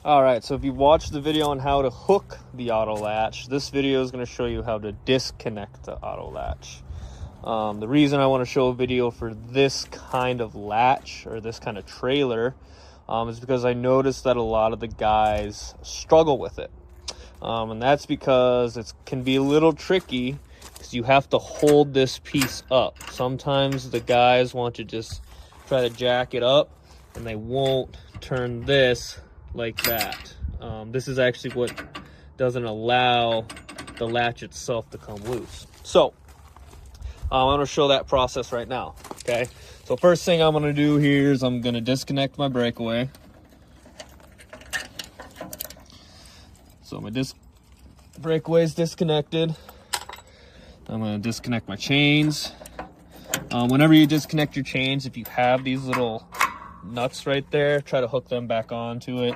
All right, so if you watched the video on how to hook the auto latch, this video is going to show you how to disconnect the auto latch. The reason I want to show a video for this kind of latch or this kind of trailer is because I noticed that a lot of the guys struggle with it. And that's because it can be a little tricky because you have to hold this piece up. Sometimes the guys want to just try to jack it up and they won't turn this like that. This is actually what doesn't allow the latch itself to come loose. So I'm going to show that process right now. Okay, so first thing I'm going to do here is I'm going to disconnect my breakaway. So my breakaway is disconnected. I'm going to disconnect my chains. Whenever you disconnect your chains, if you have these little nuts right there, try to hook them back onto it.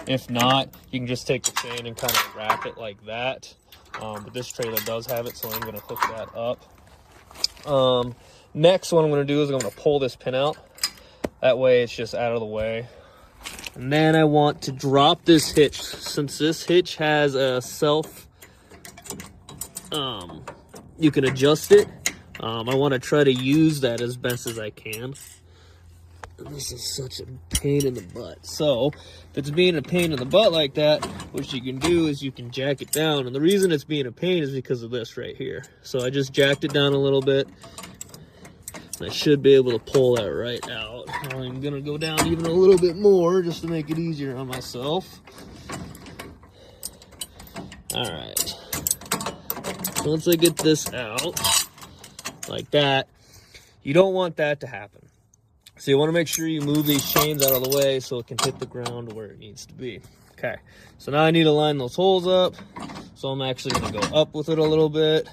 If not, you can just take the chain and kind of wrap it like that. But this trailer does have it, so I'm going to hook that up. Next, what I'm going to do is I'm going to pull this pin out. That way it's just out of the way. And then I want to drop this hitch. Since this hitch has a you can adjust it. I want to try to use that as best as I can. This is such a pain in the butt. So if it's being a pain in the butt like that, what you can do is you can jack it down. And the reason it's being a pain is because of this right here. So I just jacked it down a little bit. I should be able to pull that right out. I'm gonna go down even a little bit more just to make it easier on myself. All right. Once I get this out like that, you don't want that to happen. So you want to make sure you move these chains out of the way so it can hit the ground where it needs to be. Okay, so now I need to line those holes up. So I'm actually going to go up with it a little bit.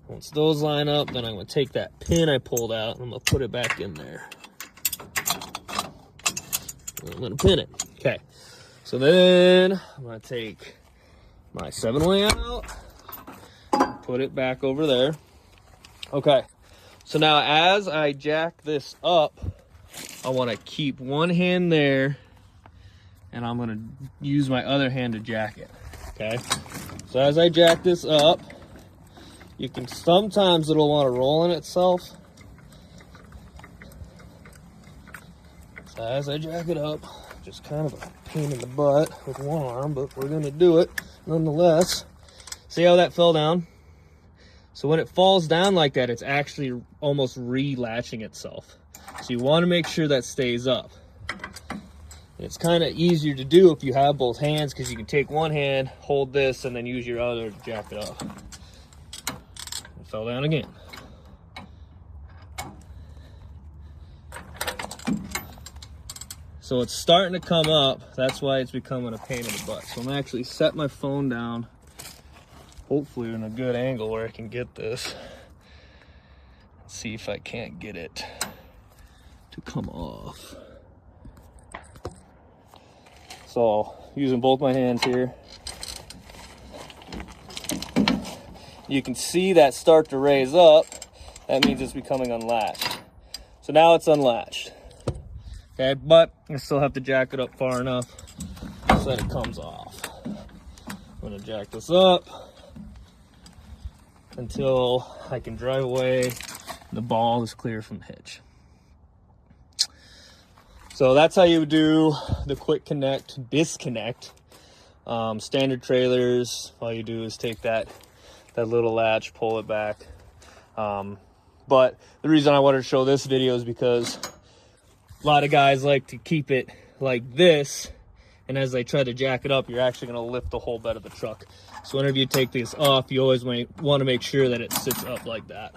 Once those line up, then I'm going to take that pin I pulled out and I'm going to put it back in there. And I'm going to pin it. Okay, so then I'm going to take my 7-way out, put it back over there. Okay. So now as I jack this up, I want to keep one hand there and I'm going to use my other hand to jack it. Okay. So as I jack this up, you can sometimes it'll want to roll in itself. So as I jack it up, just kind of a pain in the butt with one arm, but we're going to do it nonetheless. See how that fell down? So when it falls down like that, it's actually almost re-latching itself. So you want to make sure that stays up. And it's kind of easier to do if you have both hands because you can take one hand, hold this, and then use your other to jack it up. It fell down again. So it's starting to come up. That's why it's becoming a pain in the butt. So I'm actually set my phone down. Hopefully in a good angle where I can get this. Let's see if I can't get it to come off. So using both my hands here, you can see that start to raise up. That means it's becoming unlatched. So now it's unlatched. Okay, but I still have to jack it up far enough so that it comes off. I'm gonna jack this up until I can drive away and the ball is clear from the hitch. So that's how you do the quick connect, disconnect. Standard trailers, all you do is take that little latch, pull it back. But the reason I wanted to show this video is because a lot of guys like to keep it like this, and as they try to jack it up, you're actually going to lift the whole bed of the truck. So whenever you take this off, you always want to make sure that it sits up like that.